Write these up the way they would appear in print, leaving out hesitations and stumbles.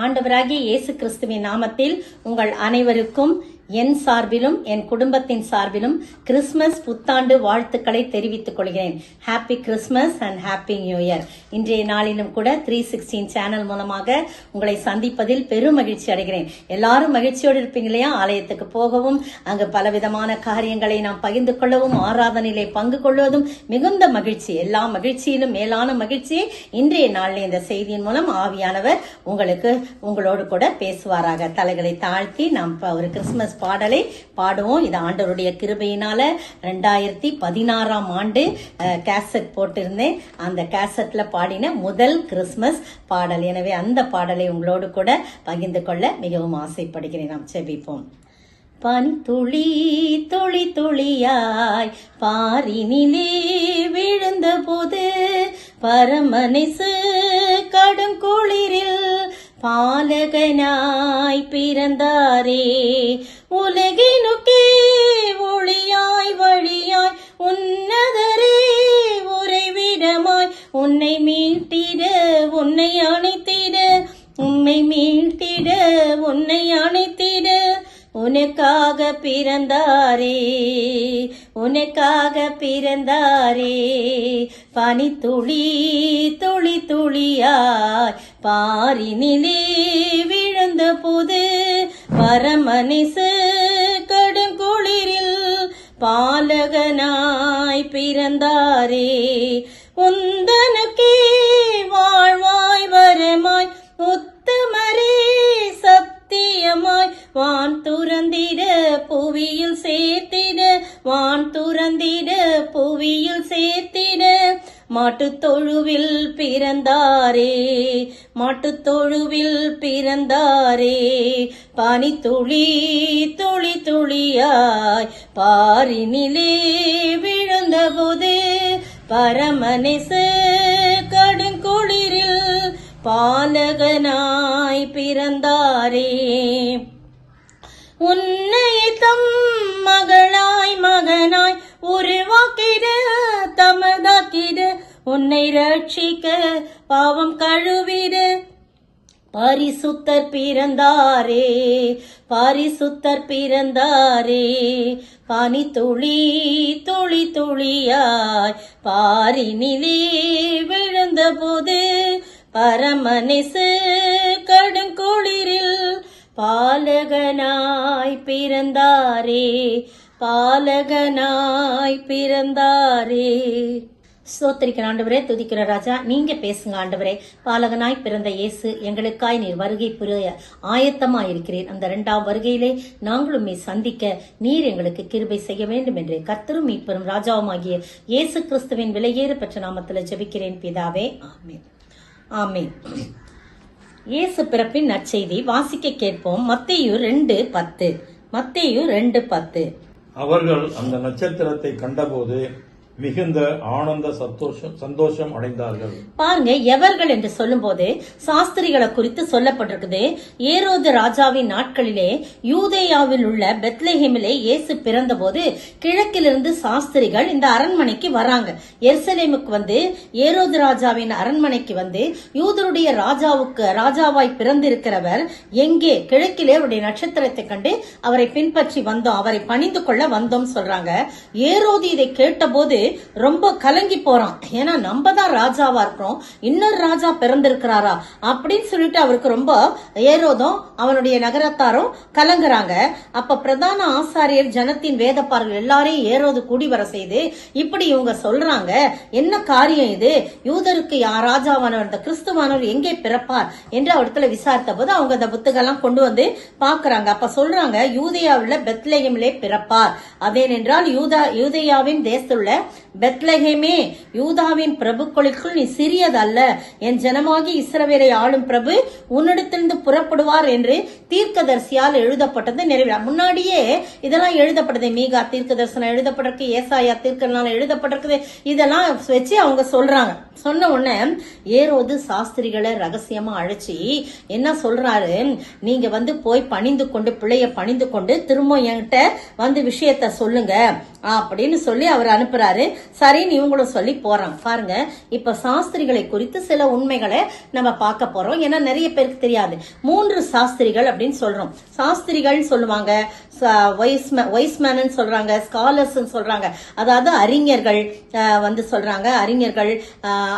ஆண்டவராகிய இயேசு கிறிஸ்துவின் நாமத்தில் உங்கள் அனைவருக்கும் என் சார்பிலும் என் குடும்பத்தின் சார்பிலும் கிறிஸ்துமஸ் புத்தாண்டு வாழ்த்துக்களை தெரிவித்துக் கொள்கிறேன். Happy Christmas and happy new year. இன்றைய நாளிலும் கூட 316 சேனல் மூலமாக உங்களை சந்திப்பதில் பெரும் மகிழ்ச்சி அடைகிறேன். எல்லாரும் மகிழ்ச்சியோடு இருப்பீங்க இல்லையா? ஆலயத்துக்கு போகவும் அங்கு பலவிதமான காரியங்களை நாம் பகிர்ந்து கொள்ளவும் ஆராதனையிலே பங்கு கொள்வதும் மிகுந்த மகிழ்ச்சி. எல்லா மகிழ்ச்சியிலும் மேலான மகிழ்ச்சி இன்றைய நாளில் இந்த செய்தியின் மூலம் ஆவியானவர் உங்களோடு கூட பேசுவாராக. தலைகளை தாழ்த்தி நாம் ஒரு கிறிஸ்துமஸ் பாடலை பாடுவோம். இது ஆண்டவருடைய கிருபையினால 2016ஆம் ஆண்டு கேசட் போட்டிருந்தேன். அந்த கேசட்ல பாடின முதல் கிறிஸ்துமஸ் பாடல். எனவே அந்த பாடலை உங்களோடு கூட பகிர்ந்து கொள்ள மிகவும் ஆசைப்படுகிறேன். நாம் செபிப்போம். பனி துளி துளி துளியாய் பாரினிலே விழுந்த போது பரமனேசு கடும் குளிரில் பாலகனாய் பிறந்தாரே. உலகினுக்கே ஒளியாய் வழியாய் உன்னதரே உறைவிடமாய் உன்னை மீட்டிட உன்னை அணைத்திட உம்மை மீட்டிட உன்னை அணைத்திட உனக்காக பிறந்தாரே உனக்காக பிறந்தாரே. பனி துளி துளி துளியாய் பாரினிலே விழுந்த போது பரமனேசு கடுங்குளிரில் பாலகனாய் பிறந்தாரே. உந்தனுக்கே வாழ்வாய் வரமாய் உத்தமரே சத்தியமாய் வான் துறந்திட புவியில் சேர்த்திட வான் துறந்திட புவியில் சேர்த்திட மாட்டுத்தொழுவில் பிறந்தாரே மாட்டுத்தொழுவில் பிறந்தாரே. பனி துளி துளி துளியாய் பாரினிலே விழுந்த போது பரமனேசு கடுங்குளிரில் பாலகனாய் பிறந்தாரே. உன்னை தம் மகளாய் மகனாய் உருவாக்கிட தமதாக்கிட உன்னை ரட்சிக்க பாவம் கழுவிட பரிசுத்தர் பிறந்தாரே பரிசுத்தர் பிறந்தாரே. பனி துளி துளி துளியாய் பாரினிலே விழுந்த போது பரமனேசு கடுங்குளிரில் பாலகனாய் பிறந்தாரே பாலகனாய் பிறந்தாரே. ஸ்தோத்திரிக்கிற ஆண்டவரே, துதிக்கிற ராஜா, நீங்க பேசுங்க ஆண்டவரே. பாலகனாய் பிறந்த இயேசு, எங்களுக்காய் நீர் வருகை புரிய ஆயத்தமாய் இருக்கிறீர். அந்த 2ஆம் வருகையிலே நாங்களும் சந்திக்க நீர் எங்களுக்கு கிருபை செய்ய வேண்டும் என்று கர்த்தரும் மீட்பரும் ராஜாவுமாகிய இயேசு கிறிஸ்துவின் விலையேற பெற்ற நாமத்தில் ஜெபிக்கிறேன் பிதாவே, ஆமென் ஆமென். இயேசு பிறப்பின் நற்செய்தி வாசிக்க கேட்போம். மத்தேயு 2:10. மத்தேயு 2:10. அவர்கள் அந்த நட்சத்திரத்தை கண்டபோது மிகுந்த ஆனந்த சந்தோஷம் அடைந்தார்கள். பாருங்க, எவர்கள் என்று சொல்லும் போது சாஸ்திரிகளை குறித்து சொல்லப்பட்டிருக்குது. ஏரோது ராஜாவின் நாட்களிலே யூதேயாவில் உள்ள பெத்லெஹேமிலே இயேசு பிறந்த போது கிழக்கிலிருந்து சாஸ்திரிகள் இந்த அரண்மனைக்கு வராங்க. எருசலேமுக்கு வந்து ஏரோது ராஜாவின் அரண்மனைக்கு வந்து யூதருடைய ராஜாவாய் பிறந்திருக்கிறவர் எங்கே? கிழக்கிலே அவருடைய நட்சத்திரத்தை கண்டு அவரை பின்பற்றி வந்தோம், அவரை பணிந்து கொள்ள வந்தோம் சொல்றாங்க. ஏரோது இதை கேட்ட போது ரொம்ப கலங்கி போறான். ஏன்னா நம்ம தான் ராஜாவா இருக்கிறோம், இன்னொரு ராஜா பிறந்திருக்கிறாரா அப்படின்னு சொல்லிட்டு அவருக்கு ரொம்ப ஏரோதும் அவனுடைய நகரத்தாரும் கலங்குறாங்க. அப்ப பிரதான ஆசாரியர் ஜனத்தின் வேதப்பார்கள் எல்லாரையும் ஏரோது கூடி வர செய்து, இப்படி இவங்க சொல்றாங்க, என்ன காரியம் இது? யூதருக்கு ராஜாவானவர் இந்த கிறிஸ்துவானவர் எங்கே பிறப்பார் என்று அவரிடத்துல விசாரித்த போது அவங்க அந்த புத்தகெல்லாம் கொண்டு வந்து பாக்குறாங்க. அப்ப சொல்றாங்க, யூதேயாவுல பெத்லெஹேமிலே பிறப்பார். அதேனென்றால் யூதேயாவின் தேசத்துள்ள பெத்லெஹேமே, யூதாவின் பிரபுக்களுக்குள் நீ சிறியதல்ல, என் ஜனமாகி இஸ்ரவேலை ஆளும் பிரபு உன்னிடத்திலிருந்து புறப்படுவார் என்று தீர்க்கதரிசியால் எழுதப்பட்டது நிறைவேற. முன்னாடியே இதெல்லாம் எழுதப்பட்டது. மீகா தீர்க்க தரிசனம் எழுதப்பட்டிருக்கு, ஏசாயா தீர்க்கனால எழுதப்பட்டிருக்குது. இதெல்லாம் வச்சு அவங்க சொல்றாங்க. சொன்ன உடனே ஏரோது சாஸ்திரிகளை ரகசியமா அழைச்சி என்ன சொல்றாரு, நீங்க வந்து போய் பணிந்து கொண்டு பிள்ளைய பணிந்து கொண்டு திரும்ப என்கிட்ட வந்து விஷயத்த சொல்லுங்க அப்படின்னு சொல்லி அவர் அனுப்புறாரு. சரின்னு இவங்களும் சொல்லி போறாங்க. பாருங்க, இப்ப சாஸ்திரிகளை குறித்து சில உண்மைகளை நம்ம பார்க்க போறோம். ஏன்னா நிறைய பேருக்கு தெரியாது. 3 சாஸ்திரிகள் அப்படின்னு சொல்றோம். சாஸ்திரிகள் சொல்லுவாங்க, வைஸ்மேன் சொல்றாங்க, ஸ்காலர்ஸ் சொல்றாங்க, அதாவது அறிஞர்கள் சொல்றாங்க, அறிஞர்கள்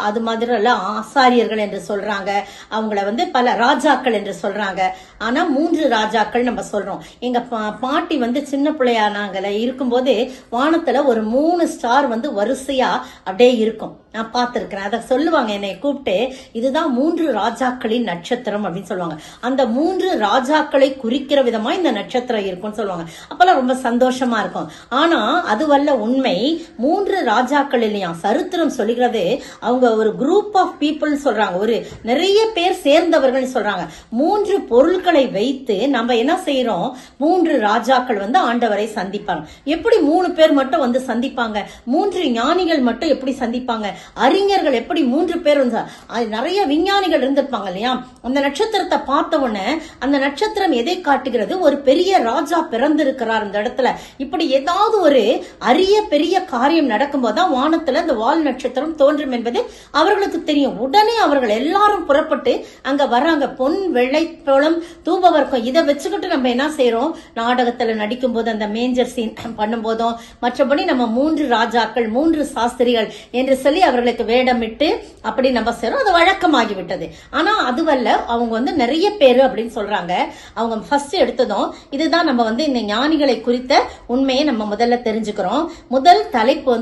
அது மாதிரி எல்லாம் ஆசாரியர்கள் என்று சொல்றாங்க. அவங்கள பல ராஜாக்கள் என்று சொல்றாங்க. ஆனா 3 ராஜாக்கள் நம்ம சொல்றோம். எங்க பாட்டி சின்ன பிள்ளையானாங்கள இருக்கும்போது வானத்துல ஒரு 3 ஸ்டார் வரிசையா அப்படியே இருக்கும். நான் பார்த்திருக்கிறேன். அதை சொல்லுவாங்க, என்னை கூப்பிட்டு, இதுதான் 3 ராஜாக்களின் நட்சத்திரம் அப்படின்னு சொல்லுவாங்க. அந்த 3 ராஜாக்களை குறிக்கிற விதமா இந்த நட்சத்திரம் இருக்கும்னு சொல்லுவாங்க. அப்பெல்லாம் ரொம்ப சந்தோஷமா இருக்கும். ஆனா அதுவல்ல உண்மை. 3 ராஜாக்கள் இல்லையா, சரித்திரம் சொல்லுகிறது அவங்க ஒரு குரூப் ஆஃப் பீப்புள் சொல்றாங்க, ஒரு நிறைய பேர் சேர்ந்தவர்கள் சொல்றாங்க. 3 பொருட்களை வைத்து நம்ம என்ன செய்யறோம், 3 ராஜாக்கள் ஆண்டவரை சந்திப்பாங்க. எப்படி 3 பேர் மட்டும் சந்திப்பாங்க? 3 ஞானிகள் மட்டும் எப்படி சந்திப்பாங்க? அறிஞர்கள் எப்படி 3 பேர் நிறைய விஞ்ஞானிகள் இருந்திருப்பாங்க இல்லையா? அந்த நட்சத்திரத்தை பார்த்த உடனே அந்த நட்சத்திரம் எதை காட்டுகிறது? ஒரு பெரிய ராஜா பிறந்திருக்கிறார் இந்த இடத்துல. இப்படி ஏதாவது ஒரு அரிய பெரிய காரியம் நடக்கும் போதுதான் வானத்துல இந்த வால் நட்சத்திரம் தோன்றும் என்பது அவர்களுக்கு தெரியும். உடனே அவர்கள் எல்லாரும் புறப்பட்டு அங்க வர்றாங்க. பொன் வெள்ளை போலம் தூபவர்க்கம் இதை வச்சுக்கிட்டு நம்ம என்ன செய்யறோம், நாடகத்துல நடிக்கும் போது அந்த மேஞ்சர் சீன் பண்ணும் போதும், மற்றபடி நம்ம 3 ராஜாக்கள் 3 சாஸ்திரிகள் என்று சொல்லி அவர்களுக்கு வேடமிட்டு அப்படி நம்ம செய்றோம். அது வழக்கமாகி விட்டது. ஆனா அதுவல்ல, அவங்க நிறைய பேரு அப்படின்னு சொல்றாங்க. அவங்க ஃபர்ஸ்ட் எடுத்ததும் இதுதான் நம்ம இந்த ஞானிகளை குறித்த உண்மையை நம்ம முதல்ல தெரிஞ்சுக்கிறோம். முதல் தலைப்பு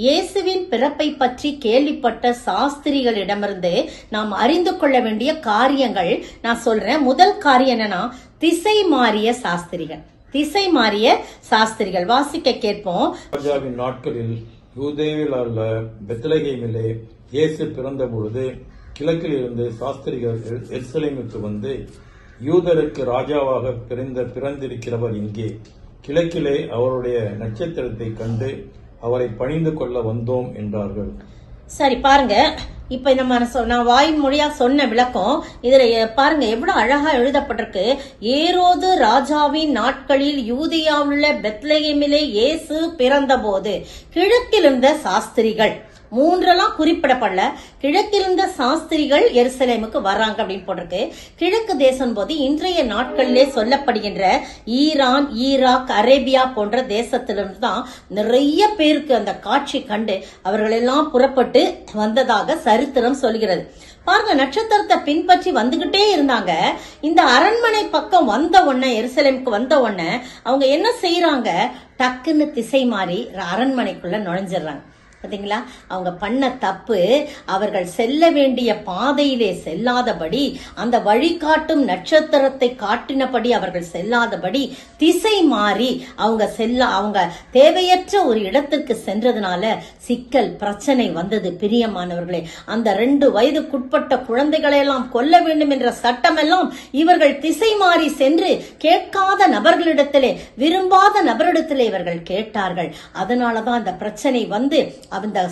இயேசுவின் பிறப்பை பற்றி கேள்விப்பட்ட சாஸ்திரிகளிடமிருந்து நாம் அறிந்து கொள்ள வேண்டிய காரியங்கள் நான் சொல்றேன். முதல் காரியம் என்னன்னா, திசை மாறிய சாஸ்திரிகள். திசை மாறிய சாஸ்திரிகள் வாசிக்க கேட்போம். ராஜாவின் நாட்களில் யூதேவில் உள்ள பெத்லகேமிலே இயேசு பிறந்த பொழுது கிழக்கில் இருந்து சாஸ்திரிகள் எருசலேமுக்கு யூதருக்கு ராஜாவாக பிறந்திருக்கிறவர் இங்கே, கிழக்கிலே அவருடைய நட்சத்திரத்தை கண்டு அவரை பணிந்து கொள்ள வந்தோம் என்றார்கள். சரி, பாருங்க, இப்ப நான் வாய்மொழியா சொன்ன விளக்கம் இதுல பாருங்க எவ்வளவு அழகா எழுதப்பட்டிருக்கு. ஏரோது ராஜாவின் நாட்களில் யூதியாவில் உள்ள பெத்லகேமிலே இயேசு பிறந்த போது கிழக்கிலிருந்த சாஸ்திரிகள், 3 குறிப்பிடப்படல, கிழக்கிலிருந்த சாஸ்திரிகள் எருசலேமுக்கு வர்றாங்க அப்படின்னு போட்டிருக்கு. கிழக்கு தேசம் போது இன்றைய நாட்களிலே சொல்லப்படுகின்ற ஈரான், ஈராக், அரேபியா போன்ற தேசத்திலிருந்து தான் நிறைய பேருக்கு அந்த காட்சி கண்டு அவர்கள் எல்லாம் புறப்பட்டு வந்ததாக சரித்திரம் சொல்கிறது. பாருங்க, நட்சத்திரத்தை பின்பற்றி வந்துகிட்டே இருந்தாங்க. இந்த அரண்மனை பக்கம் வந்த உடனே, எருசலேமுக்கு வந்த உடனே அவங்க என்ன செய்யறாங்க, டக்குன்னு திசை மாறி அரண்மனைக்குள்ள நுழைஞ்சிடறாங்க. பாத்தீங்களா, அவங்க பண்ண தப்பு. அவர்கள் செல்ல வேண்டிய பாதையிலே செல்லாதபடி, அந்த வழிகாட்டும் நட்சத்திரத்தை காட்டினபடி அவர்கள் செல்லாதபடி திசை மாறி அவங்க தேவையற்ற ஒரு இடத்திற்கு சென்றதுனால சிக்கல், பிரச்சனை வந்தது. பிரியமானவர்களே, அந்த 2 வயதுக்குட்பட்ட குழந்தைகளை எல்லாம் கொல்ல வேண்டும் என்ற சட்டம் எல்லாம் இவர்கள் திசை மாறி சென்று கேட்காத நபர்களிடத்திலே, விரும்பாத நபரிடத்திலே இவர்கள் கேட்டார்கள். அதனாலதான் அந்த பிரச்சனை அந்த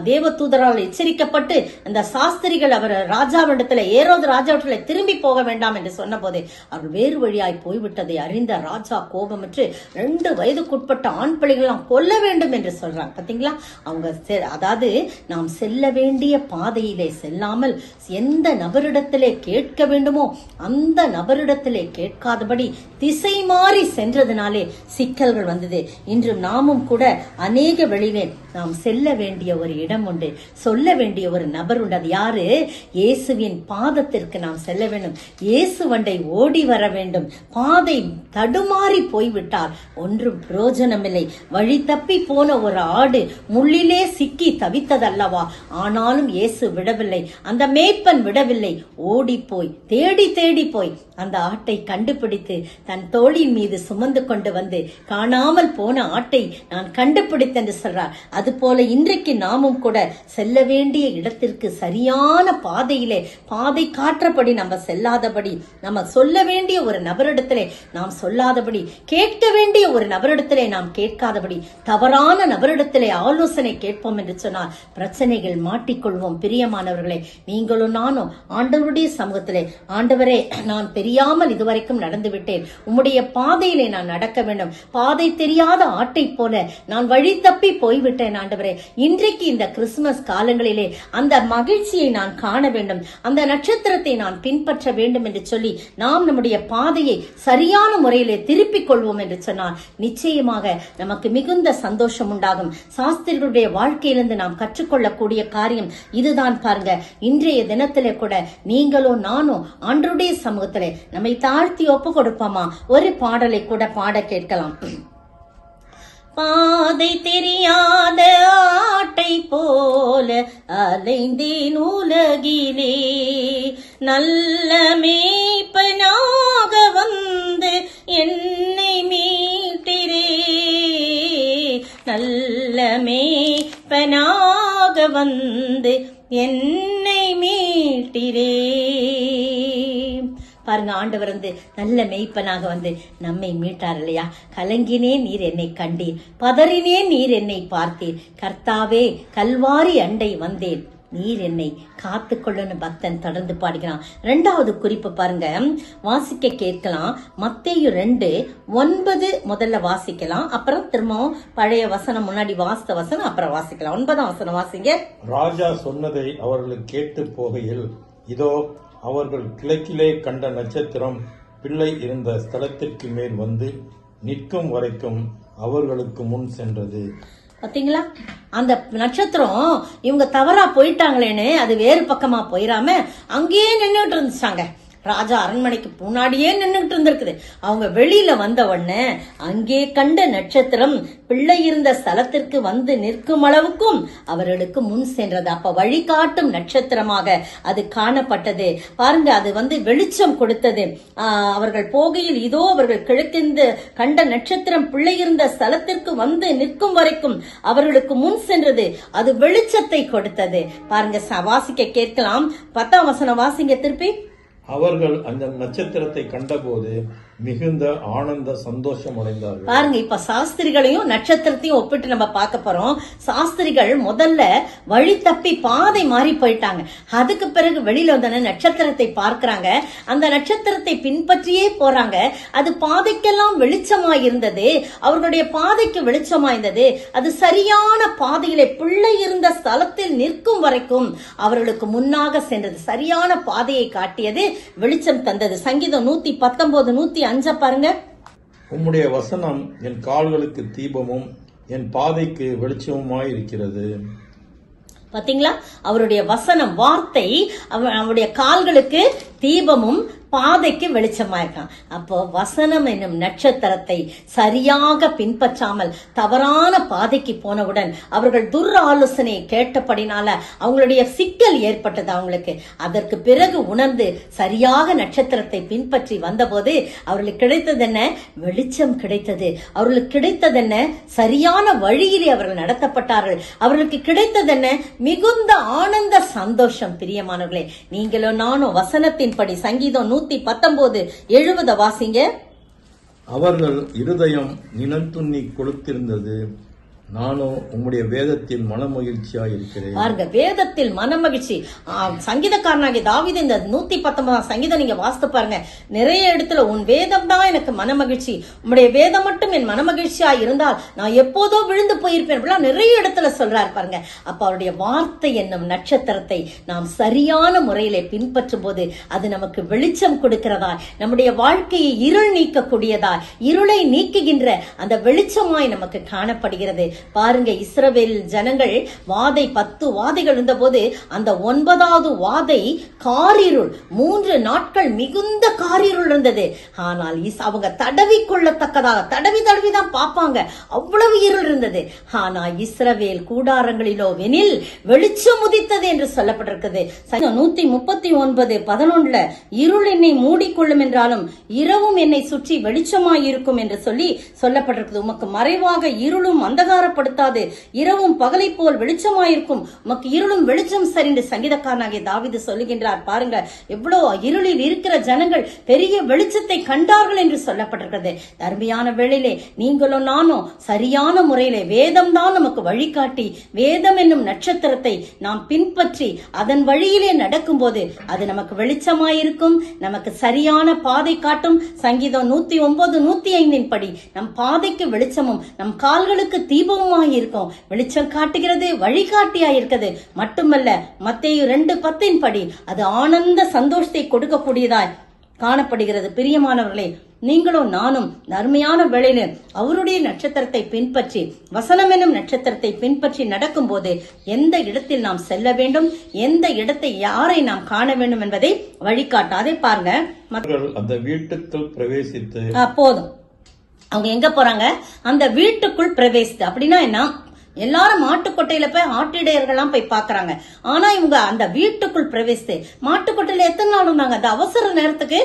தேவதூதரால் எச்சரிக்கப்பட்டு அந்த சாஸ்திரிகள் அவர் ராஜாவிடத்துல, ஏரோது ராஜாவிடத்துல திரும்பி போக வேண்டாம் என்று சொன்ன போதே அவர்கள் வேறு வழியாய் போய்விட்டதை அறிந்த ராஜா கோபமற்று 2 வயதுக்குட்பட்ட ஆண் பிள்ளைகள் கொல்ல வேண்டும் என்று சொல்றாங்க. பாத்தீங்களா, அதாவது நாம் செல்ல வேண்டிய பாதையிலே செல்லாமல் எந்த நபரிடத்திலே கேட்க வேண்டுமோ அந்த நபரிடத்திலே கேட்காதபடி திசை மாறி சென்றதுனாலே சிக்கல்கள் வந்தது. இன்று நாமும் கூட அநேக வெளியிலே நாம் செல்ல வேண்டிய ஒரு இடம் உண்டு, சொல்ல வேண்டிய ஒரு நபர் உண்டு. அது யாரு? இயேசுவின் பாதத்திற்கு நாம் செல்ல வேண்டும். இயேசு வண்டை ஓடி வர வேண்டும். பாதை தடுமாறி போய்விட்டால் ஒன்றும் பிரயோஜனமில்லை. வழி தப்பி போன ஒரு ஆடு முள்ளிலே சிக்கி தவித்ததல்லவா, ஆனாலும் இயேசு விடவில்லை, அந்த மேய்ப்பன் விடவில்லை. ஓடி போய் தேடி தேடி போய் அந்த ஆட்டை கண்டுபிடித்து தன் தோளின் மீது சுமந்து கொண்டு வந்து காணாமல் போன ஆட்டை நான் கண்டுபிடித்தேன் என்று சொல்றார். அது போல இன்றைக்கு நாமும் கூட செல்ல வேண்டிய இடத்திற்கு சரியான பாதையிலே, பாதை காற்றபடி நம்ம செல்லாதபடி, நம்ம சொல்ல வேண்டிய ஒரு நபரிடத்திலே நாம் சொல்லாதபடி, கேட்க வேண்டிய ஒரு நபரிடத்திலே நாம் கேட்காதபடி, தவறான நபரிடத்திலே ஆலோசனை கேட்போம் என்று சொன்னால் பிரச்சனைகள் மாட்டிக்கொள்வோம். பிரியமானவர்களே, நீங்களும் நானும் ஆண்டவருடைய சமூகத்திலே, ஆண்டவரே, நான் தெரியாமல் இதுவரைக்கும் நடந்து விட்டேன், உம்முடைய பாதையிலே நான் நடக்க வேண்டும். பாதை தெரியாத ஆட்டை போல நான் வழி தப்பி போய்விட்டேன் ஆண்டவரே, இன்றைக்கு இந்த கிறிஸ்துமஸ் காலங்களிலே அந்த மகிழ்ச்சியை நான் காண வேண்டும், அந்த நட்சத்திரத்தை நான் பின்பற்ற வேண்டும் என்று சொல்லி நாம் நம்முடைய பாதையை சரியான முறையிலே திருப்பிக் கொள்வோம் என்று சொன்னால் நிச்சயமாக நமக்கு மிகுந்த சந்தோஷம் உண்டாகும். சாஸ்திரிகளுடைய வாழ்க்கையிலிருந்து நாம் கற்றுக்கொள்ளக்கூடிய காரியம் இதுதான் பாருங்க. இன்றைய தினத்திலே கூட நீங்களோ நானோ ஆண்டவருடைய சமூகத்திலே நம்மை தாழ்த்தி ஒப்பு கொடுப்போமா? ஒரு பாடலை கூட பாட கேட்கலாம். பாதை தெரியாத ஆட்டை போல அலைந்தேன் உலகிலே, நல்ல மேய்ப்பனாக வந்து என்னை மீட்டிரே, நல்ல மேய்ப்பனாக வந்து என்னை மீட்டிரே. பாருங்க, ஆண்டவர் நல்ல மெய்ப்பனாக நம்மை மீட்டார் இல்லையா? கலங்கினேன் நீர் என்னை கண்டீர், பதறினேன் நீர் என்னை பார்த்தீர், கர்த்தாவே கல்வாரி அண்டை வந்தேன் நீர் என்னை காத்துக்கொள்ளுன்னு பக்தன் தொடர்ந்து பாடுகிறான். 2வது குறிப்பு பாருங்க, வாசிக்க கேட்கலாம். மத்தேயு 2:9 முதல்ல வாசிக்கலாம், அப்புறம் திரும்பவும் பழைய வசனம் முன்னாடி வாசித்த வசனம் அப்புறம் வாசிக்கலாம். 9ஆம் வசனம் வாசிங்க. ராஜா சொன்னதை அவர்கள் கேட்டு போகையில், இதோ அவர்கள் கிழக்கிலே கண்ட நட்சத்திரம் பிள்ளை இருந்த ஸ்தலத்திற்கு மேல் வந்து நிற்கும் வரைக்கும் அவர்களுக்கு முன் சென்றது. பாத்தீங்களா? அந்த நட்சத்திரம் இவங்க தவறா போயிட்டாங்களேன்னு அது வேறு பக்கமா போயிடாம அங்கேயே நின்றுட்டு இருந்துச்சாங்க. ராஜா அரண்மனைக்கு முன்னாடியே நின்றுட்டு இருந்திருக்குது. அவங்க வெளியில வந்த உடனே அங்கே கண்ட நட்சத்திரம் பிள்ளை இருந்த ஸ்தலத்திற்கு வந்து நிற்கும் அளவுக்கும் அவர்களுக்கு முன் சென்றது. அப்ப வழிகாட்டும் நட்சத்திரமாக அது காணப்பட்டது. பாருங்க, அது வெளிச்சம் கொடுத்தது. அவர்கள் போகையில் இதோ அவர்கள் கிழக்கிருந்து கண்ட நட்சத்திரம் பிள்ளை இருந்த ஸ்தலத்திற்கு வந்து நிற்கும் வரைக்கும் அவர்களுக்கு முன் சென்றது. அது வெளிச்சத்தை கொடுத்தது. பாருங்க, வாசிக்க கேட்கலாம். 10ஆம் வசனம் வாசிங்க திருப்பி. அவர்கள் அந்த நட்சத்திரத்தை கண்டபோது மிகுந்த ஆனந்த சந்தோஷம் அடைந்தார்கள். பாருங்க, இப்ப சாஸ்திரிகளையும் நட்சத்திரத்தையும் ஒப்பிட்டு நம்ம பார்க்க போறோம். சாஸ்திரிகள் முதல்ல வழி தப்பி பாதை மாறி போயிட்டாங்க. அதுக்கு பிறகு வெளியில வந்த நட்சத்திரத்தை பார்க்கிறாங்க. அந்த நட்சத்திரத்தை பின்பற்றியே போறாங்க. அது பாதைக்கெல்லாம் வெளிச்சமா இருந்தது. அவர்களுடைய பாதைக்கு வெளிச்சமா இருந்தது. அது சரியான பாதையிலே பிள்ளை இருந்த ஸ்தலத்தில் நிற்கும் வரைக்கும் அவர்களுக்கு முன்னாக சென்றது. சரியான பாதையை காட்டியது, வெளிச்சம் தந்தது. சங்கீதம் 119, 105 பாருங்க. உம்முடைய வசனம் என் கால்களுக்கு தீபமும் என் பாதைக்கு வெளிச்சமுமாய் இருக்கிறது. பாத்தீங்களா? அவருடைய வசனம், வார்த்தை அவருடைய கால்களுக்கு தீபமும் பாதைக்கு வெளிச்சமா இருக்கான். அப்போ வசனம் என்னும் நட்சத்திரத்தை சரியாக பின்பற்றாமல் தவறான பாதைக்கு போனவுடன் அவர்கள் துர் ஆலோசனையை கேட்டபடினால அவங்களுடைய சிக்கல் ஏற்பட்டது அவங்களுக்கு. அதற்கு பிறகு உணர்ந்து சரியாக நட்சத்திரத்தை பின்பற்றி வந்தபோது அவர்களுக்கு கிடைத்தது என்ன? வெளிச்சம் கிடைத்தது. அவர்களுக்கு கிடைத்தது என்ன? சரியான வழியிலே அவர்கள் நடத்தப்பட்டார்கள். அவர்களுக்கு கிடைத்தது என்ன? மிகுந்த ஆனந்த சந்தோஷம். பிரியமானவர்களே, நீங்களும் நானும் வசனத்தின்படி சங்கீதம் 119:70 வாசிங்க. அவர்கள் இருதயம் நிலத்துண்ணி கொடுத்திருந்தது, நானும் உம்முடைய வேதத்தில் மனமகிழ்ச்சியா இருக்கிறேன். பாருங்க, வேதத்தில் மனமகிழ்ச்சி. சங்கீதக்காரனாகிய தாவீது இந்த 119ஆம் சங்கீதம் நீங்க வாசித்து பாருங்க. நிறைய இடத்துல உன் வேதம் தான் எனக்கு மனமகிழ்ச்சி, உம்முடைய வேதம் மட்டும் என் மனமகிழ்ச்சியா இருந்தால் நான் எப்போதோ விழுந்து போயிருப்பேன், நிறைய இடத்துல சொல்றாரு பாருங்க. அப்ப அவருடைய வார்த்தை என்னும் நட்சத்திரத்தை நாம் சரியான முறையிலே பின்பற்றும் போது அது நமக்கு வெளிச்சம் கொடுக்கிறதா, நம்முடைய வாழ்க்கையை இருள் நீக்கக்கூடியதா, இருளை நீக்குகின்ற அந்த வெளிச்சமாய் நமக்கு காணப்படுகிறது. பாருங்க, இஸ்ரவேல் ஜனங்கள் 10 வாதைகள் இருந்த போது அந்த 9வது வாதை காரிருள். 3 நாட்கள் மிகுந்த காரிருள் இருந்தது. ஆனால் அவங்க தடவி கொள்ளத்தக்கதாக தடவிதான் பார்ப்பாங்க, அவ்வளவு இருள் இருந்தது. ஆனா இஸ்ரவேல் கூடாரங்களிலோ வெனில் வெளிச்சம் உதித்தது என்று சொல்லப்பட்டிருக்கிறது. 139:11 இருள் என்னை மூடிக்கொள்ளும் என்றாலும் இரவும் என்னை சுற்றி வெளிச்சமாயிருக்கும் என்று சொல்லப்பட்டிருக்கிறது. உமக்கு மறைவாக இருளும் அந்தகாரப்படுத்தாது, இரவும் பகலை போல் வெளிச்சமாயிருக்கும், உமக்கு இருளும் வெளிச்சம் சரிந்து சங்கீதக்காரனாகிய தாவீது சொல்லுகின்றார். பாருங்க, எவ்வளவு இருளில் இருக்கிற ஜனங்கள் பெரிய வெளிச்சத்தை கண்டார்கள் என்று சொல்லப்பட்டிருக்கிறது. அருமையான வேளையிலே நீங்களும் நானும் சரியான முறையிலே வேதம் தான் நமக்கு வழிகாட்டி, வேதம் என்னும் நட்சத்திரத்தை நாம் பின்பற்றி அதன் வழியிலே நடக்கும் போது அது நமக்கு வெளிச்சமாயிருக்கும், நமக்கு சரியான பாதை காட்டும். சங்கீதம் 109:105 படி நம் பாதைக்கு வெளிச்சமும் நம் கால்களுக்கு தீபமும் தீபமாய் இருக்கும், வெளிச்சம் காட்டுகிறது, வழிகாட்டியாய் இருக்கிறது. மட்டுமல்ல, மத்தேயு 2:10 படி அது ஆனந்த சந்தோஷத்தை கொடுக்கக்கூடியதாய் காணப்படுகிறது. பிரியமானவர்களே, நீங்களும் நானும் அருமையான வேளையில அவருடைய நட்சத்திரத்தை பின்பற்றி, வசனம் என்னும் நட்சத்திரத்தை பின்பற்றி நடக்கும் போது எந்த இடத்தில் நாம் செல்ல வேண்டும், எந்த இடத்தை யாரை நாம் காண வேண்டும் என்பதை வழிகாட்டாதே. பாருங்க, அந்த வீட்டுக்குள் பிரவேசித்து போதும். அவங்க எங்க போறாங்க? அந்த வீட்டுக்குள் பிரவேசித்து. அப்படின்னா என்ன? எல்லாரும் மாட்டுக்கொட்டையில போய் ஆட்டிடையர்கள்லாம் போய் பாக்குறாங்க. ஆனா இவங்க அந்த வீட்டுக்குள் பிரவேசித்து, மாட்டுக்கொட்டையில எத்தனை நாள் இருந்தாங்க? அந்த அவசர நேரத்துக்கு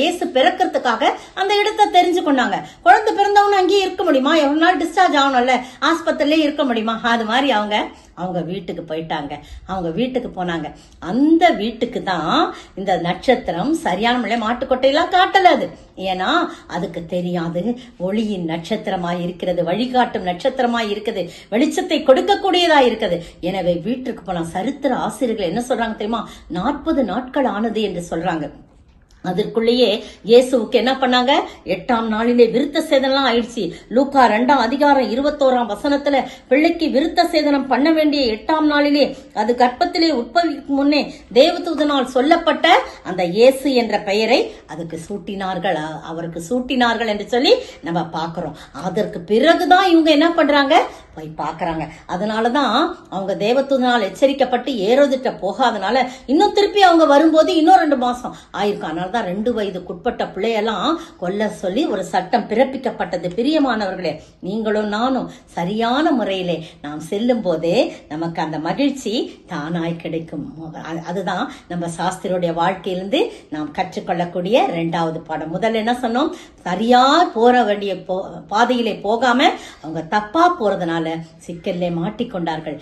இயேசு பிறக்கிறதுக்காக அந்த இடத்தை தெரிஞ்சு கொண்டாங்க. குழந்தை பிறந்தவங்க அங்கேயே இருக்க முடியுமா? எவ்வளவு நாள் டிஸ்சார்ஜ் ஆகணும்ல, ஆஸ்பத்திரியிலே இருக்க முடியுமா? அது மாதிரி அவங்க வீட்டுக்கு போயிட்டாங்க. அவங்க வீட்டுக்கு போனாங்க. அந்த வீட்டுக்கு தான் இந்த நட்சத்திரம் சரியான முறையில மாட்டுக்கொட்டையெல்லாம் காட்டல. அது ஏன்னா அதுக்கு தெரியாது ஒளியின் நட்சத்திரமாய் இருக்கிறது, வழிகாட்டும் நட்சத்திரமாய் இருக்குது, வெளிச்சத்தை கொடுக்கக்கூடியதா இருக்குது. எனவே வீட்டுக்கு போலாம். சரித்திர ஆசிரியர்கள் என்ன சொல்றாங்க தெரியுமா? 40 நாட்கள் ஆனது என்று சொல்றாங்க. அதற்குள்ளேயே இயேசுவுக்கு என்ன பண்ணாங்க? 8ஆம் நாளிலே விருத்த சேதனம் ஆயிடுச்சு. லூக்கா 2ஆம் அதிகாரம் 21ஆம் வசனத்துல பிள்ளைக்கு விருத்த சேதனம் பண்ண வேண்டிய 8ஆம் நாளிலே, அது கர்ப்பத்திலே உட்பவிக்கும் முன்னே தேவதூதனால் சொல்லப்பட்ட அந்த இயேசு என்ற பெயரை அதுக்கு சூட்டினார்கள், அவருக்கு சூட்டினார்கள் என்று சொல்லி நம்ம பாக்குறோம். அதற்கு பிறகுதான் இவங்க என்ன பண்றாங்க? போய் பாக்குறாங்க. அதனாலதான் அவங்க தேவதூதனால் எச்சரிக்கப்பட்டு ஏரோதிட்ட போகாதனால இன்னும் திருப்பி அவங்க வரும்போது இன்னும் 2 மாசம் ஆயிருக்கும். அதனாலதான் 2 வயதுக்குட்பட்ட பிள்ளையெல்லாம் கொல்ல சொல்லி ஒரு சட்டம் பிறப்பிக்கப்பட்டது. பிரியமானவர்களே, நீங்களும் நானும் சரியான முறையிலே நாம் செல்லும் போதே நமக்கு அந்த மகிழ்ச்சி தானாய் கிடைக்கும். அதுதான் நம்ம சாஸ்திரோடைய வாழ்க்கையிலிருந்து நாம் கற்றுக்கொள்ளக்கூடிய 2வது பாடம். முதல்ல என்ன சொன்னோம்? சரியா போற வேண்டிய பாதையிலே போகாம அவங்க தப்பா போறதுனால சிக்கல்ல மாட்டிக்கொண்டார்கள்.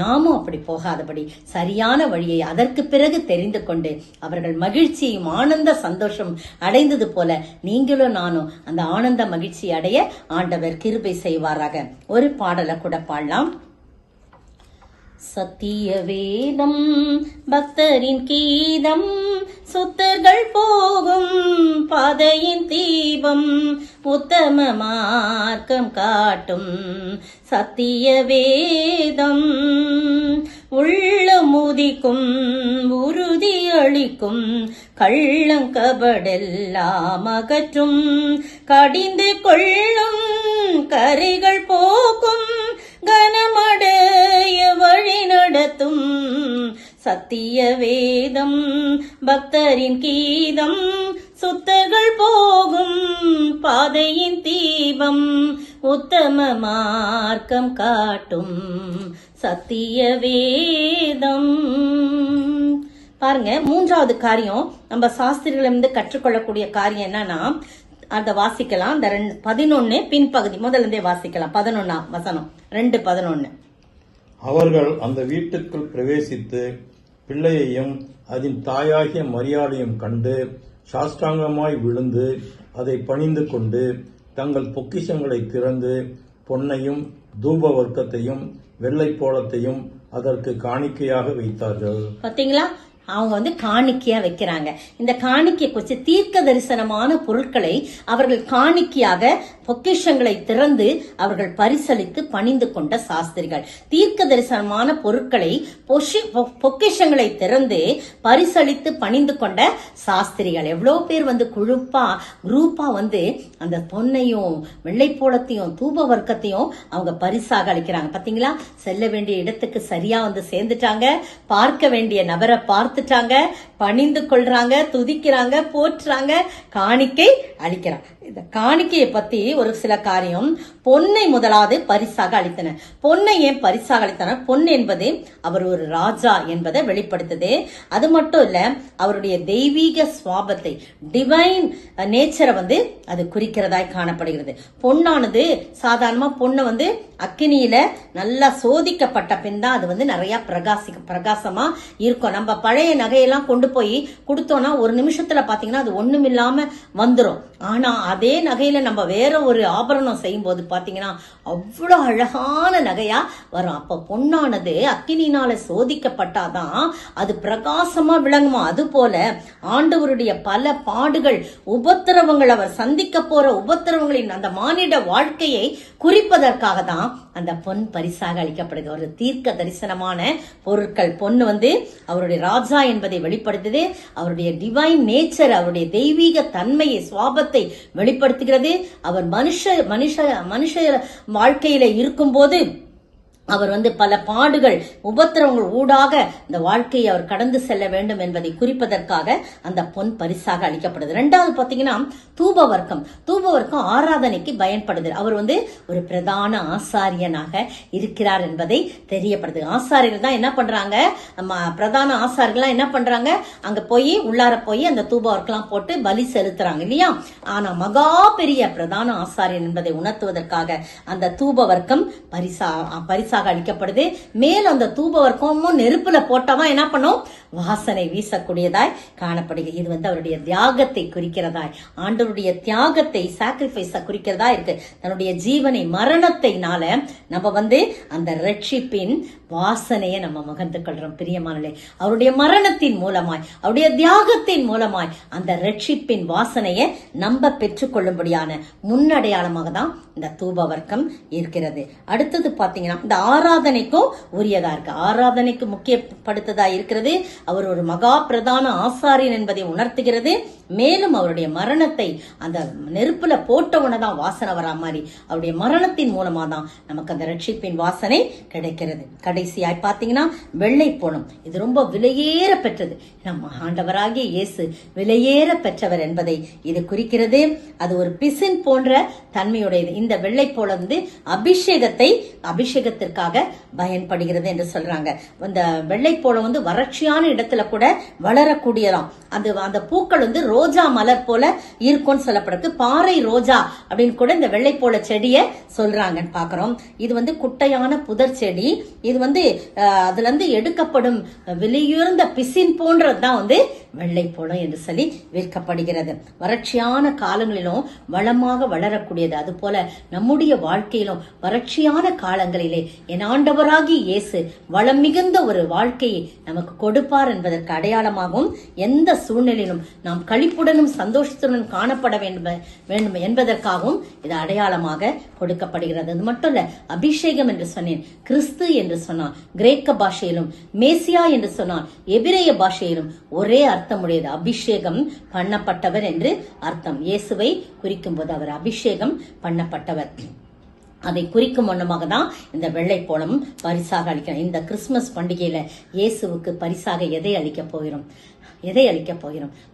நாமும் அப்படி போகாதபடி சரியான வழியை அதற்கு பிறகு தெரிந்து கொண்டு அவர்கள் மகிழ்ச்சியும் ஆனந்த சந்தோஷம் அடைந்தது போல நீங்களும் நானும் அந்த ஆனந்த மகிழ்ச்சி அடைய ஆண்டவர் கிருபை செய்வாராக. ஒரு பாடலை கூட பாடலாம். சத்திய வேதம் பக்தரின் கீதம், சுத்தர்கள் போகும் பாதையின் தீபம், உத்தம மார்க்கம் காட்டும் சத்திய வேதம், உள்ளமுதிக்கும் உறுதி அளிக்கும், கள்ளங்கபடெல்லாம் அகற்றும், கடிந்து கொள்ளும் கரைகள் போக்கும், கனமடைய வழி நடத்தும் சத்திய வேதம் பக்தரின் கீதம், சுத்தர்கள் போகும் பாதையின் தீபம், உத்தம மார்க்கம் காட்டும் சத்திய வேதம். பாருங்க, 3வது காரியம் நம்ம சாஸ்திரிகளிலிருந்து கற்றுக்கொள்ளக்கூடிய காரியம் என்னன்னா, அதை வாசிக்கலாம். அந்த 11 பின்பகுதி முதலிருந்தே வாசிக்கலாம். 11ஆம் வசனம், 2:11. அவர்கள் அந்த வீட்டுக்குள் பிரவேசித்து பிள்ளையையும் அதன் தாயாகிய மரியாதையும் கண்டு சாஷ்டாங்கமாய் விழுந்து அதை பணிந்து கொண்டு தங்கள் பொக்கிஷங்களை திறந்து பொன்னையும் தூப வர்க்கத்தையும் வெள்ளை போளத்தையும் அதற்கு காணிக்கையாக வைத்தார்கள். பாத்தீங்களா? அவங்க காணிக்கையா வைக்கிறாங்க. இந்த காணிக்கை குறித்து தீர்க்க தரிசனமான பொருட்களை அவர்கள் காணிக்கையாக பொக்கிஷங்களை திறந்து அவர்கள் பரிசளித்து பணிந்து கொண்ட சாஸ்திரிகள். தீர்க்க தரிசனமான பொருட்களை பொக்கிஷங்களை திறந்து பரிசளித்து பணிந்து கொண்ட சாஸ்திரிகள். எவ்வளவு பேர் குரூப்பா அந்த பொன்னையும் வெள்ளை போளத்தையும் தூப வர்க்கத்தையும் அவங்க பரிசாக அளிக்கிறாங்க. பாத்தீங்களா? செல்ல வேண்டிய இடத்துக்கு சரியா சேர்ந்துட்டாங்க. பார்க்க வேண்டிய நபரை பார்த்துட்டாங்க, பணிந்து கொள்றாங்க, துதிக்கிறாங்க, போற்றுறாங்க, காணிக்கை அளிக்கிறாங்க. இந்த காணிக்கையை பத்தி ஒரு சில காரியம். பொன்னை முதலாவது பரிசாக அளித்தனர். பொன்னை ஏன் பரிசாக அளித்தனர்? பொன் என்பது அவர் ஒரு ராஜா என்பதை வெளிப்படுத்துது. அது மட்டும் இல்ல, அவருடைய தெய்வீக சுவாபத்தை, டிவைன் நேச்சரை அது குறிக்கிறதாய் காணப்படுகிறது. பொன்னானது சாதாரணமா பொண்ணை அக்கினியில நல்லா சோதிக்கப்பட்ட பின் தான் அது நிறைய பிரகாசமா இருக்கும். நம்ம பழைய நகையெல்லாம் கொண்டு போய் கொடுத்தோம்னா ஒரு நிமிஷத்துல பாத்தீங்கன்னா அது ஒண்ணுமில்லாம வந்துரும். ஆனா அதே நகையில நம்ம வேற ஒரு ஆபரணம் செய்யும் போது பாத்தீங்கன்னா அவ்வளவு அழகான நகையா வரும். அப்ப பொன்னானது அக்கினினால சோதிக்கப்பட்டாதான் அது பிரகாசமா விளங்குமா. அது போல ஆண்டவருடைய பல பாடுகள், உபத்திரவங்கள், அவர் சந்திக்க போற உபத்திரவங்களின் அந்த மானிட வாழ்க்கையை குறிப்பதற்காக தான் அந்த பொன் பரிசாக அளிக்கப்படுது. ஒரு தீர்க்க தரிசனமான பொருட்கள். பொண்ணு அவருடைய ராஜா என்பதை வெளிப்படுத்துது. அவருடைய டிவைன் நேச்சர், அவருடைய தெய்வீக தன்மையை, சுவாபத்தை வெளிப்படுத்துகிறது. அவர் மனுஷ வாழ்க்கையில இருக்கும்போது அவர் பல பாடுகள், உபத்திரவங்கள் ஊடாக இந்த வாழ்க்கையை அவர் கடந்து செல்ல வேண்டும் என்பதை குறிப்பதற்காக அந்த பொன் பரிசாக அளிக்கப்படுது. இரண்டாவது பாத்தீங்கன்னா தூபவர்க்கம். தூபவர்க்கம் ஆராதனைக்கு பயன்படுது. அவர் ஒரு பிரதான ஆசாரியனாக இருக்கிறார் என்பதை தெரியப்படுது. ஆசாரியர்கள் தான் என்ன பண்றாங்க, பிரதான ஆசாரியர்கள் என்ன பண்றாங்க, அங்க போய் உள்ளார போய் அந்த தூபவர்க்கெல்லாம் போட்டு பலி செலுத்துறாங்க இல்லையா. ஆனா மகா பெரிய பிரதான ஆசாரியன் என்பதை உணர்த்துவதற்காக அந்த தூபவர்க்கம் பரிசாக அளிக்கப்படுது. மேல் அந்த தூபவர்க்கமும் நெருப்புல போட்டாதான் என்ன பண்ணும், வாசனை வீசக்கூடியதாய் காணப்படுகிறது. இது அவருடைய தியாகத்தை குறிக்கிறதாய், ஆண்டவருடைய தியாகத்தை, சாக்ரிஃபைஸ குறிக்கிறதா இருக்கு. தன்னுடைய ஜீவனை, மரணத்தினால நம்ம அந்த ரட்சிப்பின் வாசனையை நம்ம முகந்து கொள்றோம். பிரியமானே, அவருடைய மரணத்தின் மூலமாய், அவருடைய தியாகத்தின் மூலமாய் அந்த ரட்சிப்பின் வாசனையை நம்ம பெற்றுக்கொள்ளும்படியான முன்னடையாளமாக தான் இந்த தூபவர்க்கம் இருக்கிறது. அடுத்தது பாத்தீங்கன்னா இந்த ஆராதனைக்கும் உரியதா இருக்கு. ஆராதனைக்கு முக்கியப்படுத்ததா இருக்கிறது. அவர் ஒரு மகா பிரதான ஆசாரியன் என்பதை உணர்த்துகிறது. மேலும் அவருடைய மரணத்தை அந்த நெருப்புல போட்டவனதான் வாசனை வரா மாதிரி அவருடைய மரணத்தின் மூலமா தான் நமக்கு அந்த ரட்சிப்பின் வாசனை கிடைக்கிறது. கடைசியாய் பாத்தீங்கன்னா வெள்ளை போனம். இது ரொம்ப விலையேற பெற்றது. நம்ம ஆண்டவராகிய இயேசு விலையேற பெற்றவர் என்பதை இது குறிக்கிறது. அது ஒரு பிசின் போன்ற தன்மையுடையது. இந்த வெள்ளை போல அபிஷேகத்திற்காக பயன்படுகிறது என்று சொல்றாங்க. இந்த வெள்ளை போல வறட்சியான இடத்துல கூட வளரக்கூடியதாம். அந்த பூக்கள் ரோஜா மலர் போல இருக்கும்னு சொல்லப்படுறது. பாறை ரோஜா அப்படின்னு கூட இந்த வெள்ளை போல செடிய சொல்றாங்கன்னு பாக்குறோம். இது குட்டையான புதர் செடி. இது அதுல இருந்து எடுக்கப்படும் விலையுயர்ந்த பிசின் போன்றதுதான் வெள்ளை போலம் என்று சொல்லி விற்கப்படுகிறது. வறட்சியான காலங்களிலும் வளமாக வளரக்கூடியது. அது போல நம்முடைய வாழ்க்கையிலும் வறட்சியான காலங்களிலே என் ஆண்டவராகி இயேசு வளம் மிகுந்த ஒரு வாழ்க்கையை நமக்கு கொடுப்பார் என்பதற்கு அடையாளமாகவும், எந்த சூழ்நிலையிலும் நாம் களிப்புடனும் சந்தோஷத்துடனும் காணப்பட வேண்டும் என்பதற்காகவும் இது அடையாளமாக கொடுக்கப்படுகிறது. அது மட்டும் இல்ல, அபிஷேகம் என்று சொன்னேன். கிறிஸ்து என்று சொன்னார் கிரேக்க பாஷையிலும், மேசியா என்று சொன்னார் எபிரேய பாஷையிலும் ஒரே அர்த்தமுடையது. அபிஷேகம் பண்ணப்பட்டவர் என்று அர்த்தம். இயேசுவை குறிக்கும் போது அவர் அபிஷேகம் பண்ணப்பட்டவர். அதை குறிக்கும் வண்ணமாக தான் இந்த வெள்ளை போலம் பரிசாக அளிக்கிறோம். இந்த கிறிஸ்துமஸ் பண்டிகையில இயேசுவுக்கு பரிசாக எதை அளிக்க போகிறோம்?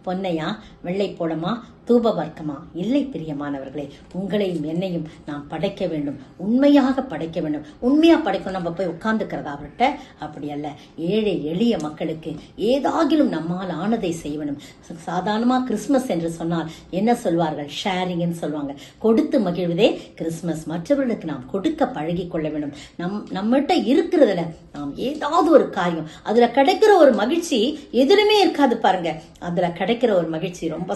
பொன்னையா, வெள்ளை போலமா, தூப வர்க்கமா? இல்லை பிரியமானவர்களே, உங்களையும் என்னையும் நாம் படைக்க வேண்டும். உண்மையாக படைக்க வேண்டும். உண்மையா படைக்கணும். நம்ம போய் உட்கார்ந்துக்கிறதா அவர்கிட்ட? அப்படி அல்ல. ஏழை எளிய மக்களுக்கு ஏதாகிலும் நம்மால் ஆனதை செய்ய வேண்டும். சாதாரணமா கிறிஸ்துமஸ் என்று சொன்னால் என்ன சொல்வார்கள்? ஷேரிங் சொல்லுவாங்க. கொடுத்து மகிழ்வதே கிறிஸ்துமஸ். மற்றவர்களுக்கு நாம் கொடுக்க பழகி கொள்ள வேண்டும். நம்மகிட்ட இருக்கிறதுல நாம் ஏதாவது ஒரு காரியம், அதுல கிடைக்கிற ஒரு மகிழ்ச்சி எதிலுமே இருக்காது பாருங்க. அதுல கிடைக்கிற ஒரு மகிழ்ச்சி ரொம்ப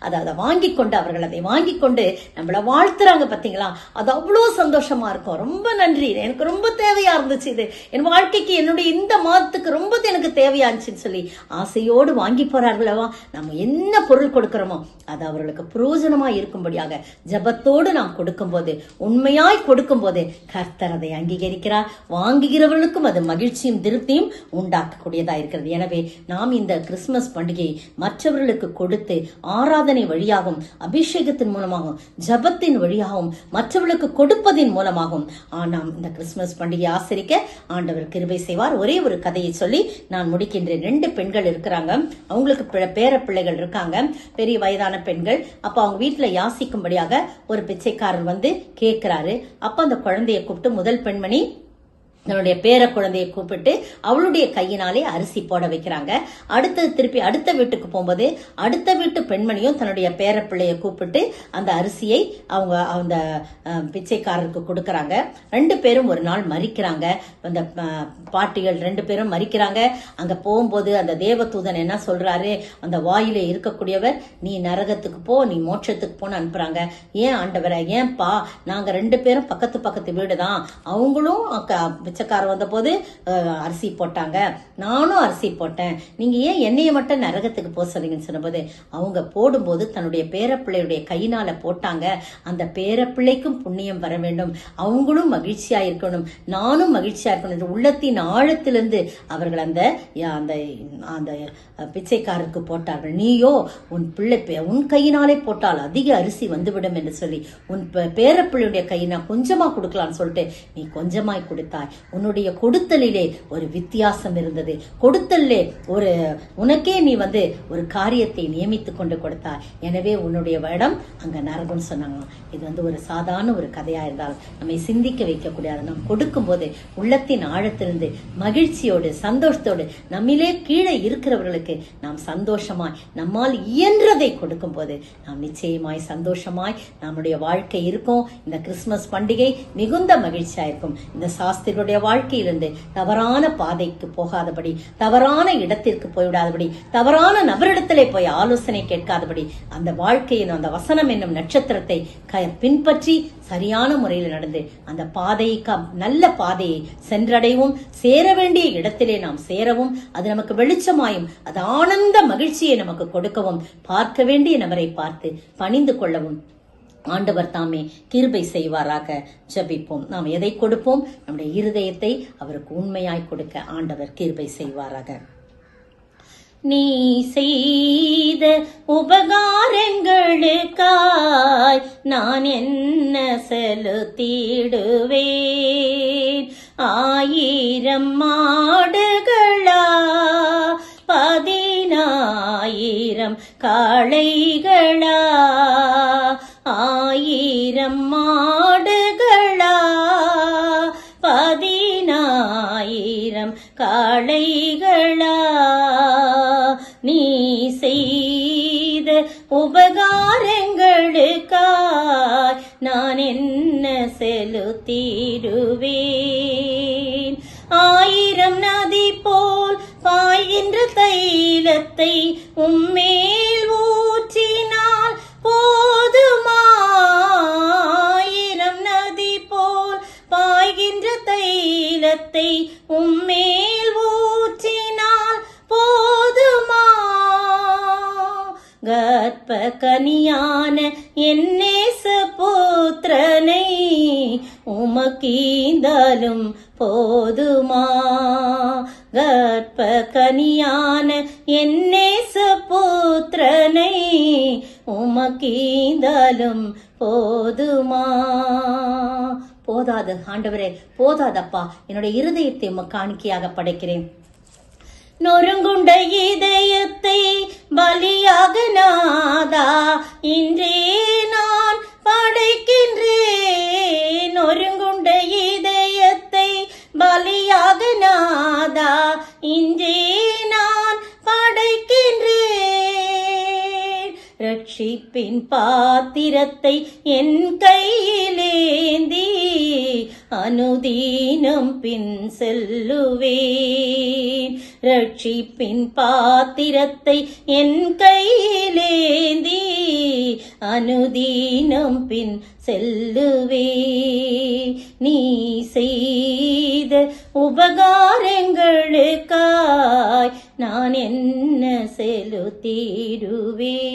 அதை வாங்கி கொண்டு, அவர்கள் அதை வாங்கி கொண்டு நம்மள வாழ்த்துறாங்க பாத்தீங்களா? அது அவ்வளவு சந்தோஷமா இருக்கும். ரொம்ப நன்றி, எனக்கு ரொம்ப தேவையா இருந்துச்சு, இது என் வாழ்க்கைக்கு, என்னுடைய இந்த மாதத்துக்கு ரொம்ப எனக்கு தேவையா இருந்துச்சுன்னு சொல்லி ஆசையோடு வாங்கி போறார்களவா. நம்ம என்ன பொருள் கொடுக்கிறோமோ அது அவர்களுக்கு பிரயோஜனமா இருக்கும்படியாக ஜபத்தோடு நாம் கொடுக்கும் போது, உண்மையாய் கொடுக்கும் போது கர்த்தர் அதை அங்கீகரிக்கிறார். வாங்குகிறவர்களுக்கும் அது மகிழ்ச்சியும் திருப்தியும் உண்டாக்கக்கூடியதா இருக்கிறது. எனவே நாம் இந்த கிறிஸ்துமஸ் பண்டிகையை மற்றவர்களுக்கு கொடுத்து ஆராதனை வழியாகவும், அபிஷேகத்தின் மூலமாகவும், ஜபத்தின் வழியாகவும், மற்றவர்களுக்கு கொடுப்பதின் மூலமாகவும் நாம் இந்த கிறிஸ்துமஸ் பண்டிகை ஆசரிக்க ஆண்டவர் கிருபை செய்வார். ஒரே ஒரு கதையை சொல்லி நான் முடிக்கின்றேன். 2 பெண்கள் இருக்கிறாங்க. அவங்களுக்கு பேர பிள்ளைகள் இருக்காங்க, பெரிய வயதான பெண்கள். அப்ப அவங்க வீட்டுல யாசிக்கும்படியாக ஒரு பிச்சைக்காரர் கேட்கிறாரு. அப்ப அந்த குழந்தைய கூப்பிட்டு, முதல் பெண்மணி தன்னுடைய பேர குழந்தையை கூப்பிட்டு அவளுடைய கையினாலே அரிசி போட வைக்கிறாங்க. அடுத்து திருப்பி அடுத்த வீட்டுக்கு போகும்போது அடுத்த வீட்டு பெண்மணியும் தன்னுடைய பேர பிள்ளைய கூப்பிட்டு அந்த அரிசியை அவங்க அந்த பிச்சைக்காரருக்கு கொடுக்கறாங்க. 2 பேரும் ஒரு நாள் மரிக்கிறாங்க. அந்த பாட்டிகள் 2 பேரும் மரிக்கிறாங்க. அங்க போகும்போது அந்த தேவதூதன் என்ன சொல்றாரு, அந்த வாயில இருக்கக்கூடியவர், நீ நரகத்துக்கு போ, நீ மோட்சத்துக்கு போன்னு அனுப்புறாங்க. ஏன் ஆண்டவரை, ஏன்பா, நாங்க 2 பேரும் பக்கத்து வீடுதான், அவங்களும் பிச்சைக்காரர் வந்த போது அரிசி போட்டாங்க, நானும் அரிசி போட்டேன், நீங்க ஏன் என்னைய மட்டும் நரகத்துக்கு போக சொல்றீங்கன்னு சொன்னபோது, அவங்க போடும்போது தன்னுடைய பேரப்பிள்ளையுடைய கையினால போட்டாங்க. அந்த பேரப்பிள்ளைக்கும் புண்ணியம் வர வேண்டும், அவங்களும் மகிழ்ச்சியா இருக்கணும், நானும் மகிழ்ச்சியா இருக்கணும் என்று உள்ளத்தின் ஆழத்திலிருந்து அவர்கள் அந்த அந்த பிச்சைக்காரருக்கு போட்டார்கள். நீயோ உன் பிள்ளை உன் கையினாலே போட்டால் அதிக அரிசி வந்துவிடும் என்று சொல்லி உன் பேரப்பிள்ளையுடைய கையினா கொஞ்சமா கொடுக்கலான்னு சொல்லிட்டு நீ கொஞ்சமாய் கொடுத்தாய். உன்னுடைய கொடுத்தலிலே ஒரு வித்தியாசம் இருந்தது. கொடுத்தல்லே ஒரு உனக்கே நீ ஒரு காரியத்தை நியமித்து கொண்டு கொடுத்தாய். எனவே உன்னுடைய இடம் அங்க நரகம்னு சொன்னாங்க. இது ஒரு சாதாரண ஒரு கதையா இருந்தால் நம்மை சிந்திக்க வைக்கக்கூடாது. நாம் கொடுக்கும் போது உள்ளத்தின் ஆழத்திலிருந்து மகிழ்ச்சியோடு சந்தோஷத்தோடு நம்மிலே கீழே இருக்கிறவர்களுக்கு நாம் சந்தோஷமாய் நம்மால் இயன்றதை கொடுக்கும் போது நாம் நிச்சயமாய் சந்தோஷமாய் நம்முடைய வாழ்க்கை இருக்கும். இந்த கிறிஸ்துமஸ் பண்டிகை மிகுந்த மகிழ்ச்சியா இருக்கும். இந்த சாஸ்திரிகளுடைய வாழ்க்கையிலிருந்து தவறான பாதைக்கு போகாதபடி, தவறான இடத்திற்கு போய்விடாதபடி, தவறான நபரிடத்திலே போய் ஆலோசனை கேட்காதபடி, அந்த வாழ்க்கையின் அந்த வசனம் என்னும் நட்சத்திரத்தை பின்பற்றி சரியான முறையில் நடந்து அந்த பாதையை நல்ல பாதையை சென்றடைவும், சேர வேண்டிய இடத்திலே நாம் சேரவும், அது நமக்கு வெளிச்சமாயும் அது ஆனந்த மகிழ்ச்சியை நமக்கு கொடுக்கவும், பார்க்க வேண்டிய நபரை பார்த்து பணிந்து கொள்ளவும் ஆண்டவர் தாமே கிருபை செய்வாராக. ஜெபிப்போம். நாம் எதை கொடுப்போம்? நம்முடைய இருதயத்தை அவருக்கு உண்மையாய் கொடுக்க ஆண்டவர் கிருபை செய்வாராக. நீ செய்த உபகாரங்களுக்காய் நான் என்ன செலுத்திடுவேன்? 1000 மாடுகளா, 10000 காளைகளா, 1000 மாடுகளா, 10000 காளைகளா, நீ செய்த உபகாரங்களுக்காய் நான் என்ன செலுத்திடுவேன்? 1000 நதி போல் பாய்கின்ற தைலத்தை உம்மேல் ஊற்றினால் போதுமா? 1000 நதி போல் பாய்கின்ற தைலத்தை உம்மேல் ஊற்றினால் போதுமா? கர்ப்ப கனியான என் நேசபுத்திரனை உமக்கீந்தாலும் போதுமா? கர்ப்ப கனியான என் நேசபுத்திரனை உமக்கீந்தாலும் போதுமா? போதாது ஆண்டவரே, போதாதப்பா, என்னுடைய இருதயத்தை உமக்கு காணிக்கையாக படைக்கிறேன். நொறுங்குண்ட இதயத்தை பலியாக நாதா இன்றே நான் படைக்கின்றேன். நொறுங்குண்ட இதயத்தை பலியாக நாதா இன்றே நான் படைக்கின்றேன். ரட்சிப்பின் பாத்திரத்தை என் கையிலேந்தி அனுதீனம் பின் செல்லுவேன். ரட்சிப்பின் பாத்திரத்தை என் கையிலேந்தி அனுதீனம் பின் செல்லுவே. நீ செய்த உபகாரங்களுக்காய் நான் என்ன செலுத்திடுவேன்?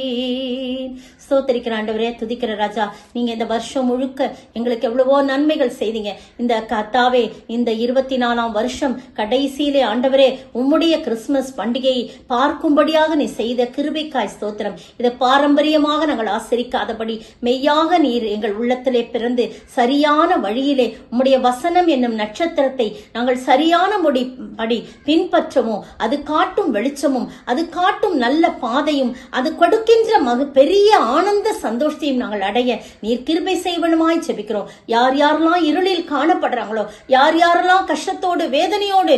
ஸ்தோத்திரிக்கிற ஆண்டவரே, துதிக்கிற ராஜா, நீங்க இந்த வருஷம் முழுக்க எங்களுக்கு எவ்வளவோ நன்மைகள் செய்தீங்க. இந்த கர்த்தாவே, இந்த 24ஆம் வருஷம் கடைசியிலே ஆண்டவரே உம்முடைய கிறிஸ்துமஸ் பண்டிகையை பார்க்கும்படியாக நீ செய்த கிருபைக்காய் ஸ்தோத்திரம். இதை பாரம்பரியமாக நாங்கள் ஆசரிக்காதபடி மெய்யாக நீர் எங்கள் உள்ளத்திலே பிறந்து சரியான வழியிலே உம்முடைய வசனம் என்னும் நட்சத்திரத்தை நாங்கள் சரியான படி பின்பற்றவும், அது காட்டும் வெளிச்சமும், அது காட்டும் நல்ல பாதையும், அது கொடுக்கின்ற பெரிய ஆனந்த சந்தோஷத்தையும் நாங்கள் அடைய நீர் கிருபை செய்வனுமாய் ஜெபிக்கிறோம். யார் யாரெல்லாம் இருளில் காணப்படுறாங்களோ, யார் யாரெல்லாம் கஷ்டத்தோடு வேதனையோடு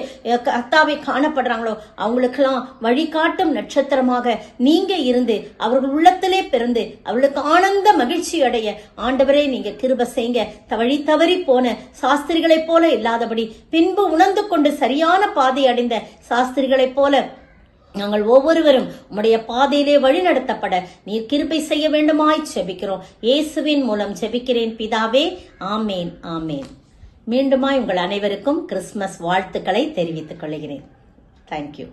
கர்த்தாவே காணப்படுறாங்களோ, அவங்களுக்கெல்லாம் வழிகாட்டும் நட்சத்திரமாக நீங்க இருந்து அவர்கள் உள்ளத்திலே பிறந்து அவர்களுக்கு ஆனந்த மகிழ்ச்சி அடைய ஆண்டவரே நீங்க கிருபை செய்யுங்க. வழி தவறி போன சாஸ்திரிகளைப் போல இல்லாதபடி பின்பு உணர்ந்து கொண்டு சரியான பாதை அடைந்த சாஸ்திரிகளைப் போல நாங்கள் ஒவ்வொருவரும் உம்முடைய பாதையிலே வழி நடத்தப்பட நீர் கிருபை செய்ய வேண்டுமாய் ஜெபிக்கிறோம். இயேசுவின் மூலம் ஜெபிக்கிறேன் பிதாவே, ஆமேன் ஆமேன். மீண்டுமாய் உங்கள் அனைவருக்கும் கிறிஸ்துமஸ் வாழ்த்துக்களை தெரிவித்துக் கொள்கிறேன். தேங்க்யூ.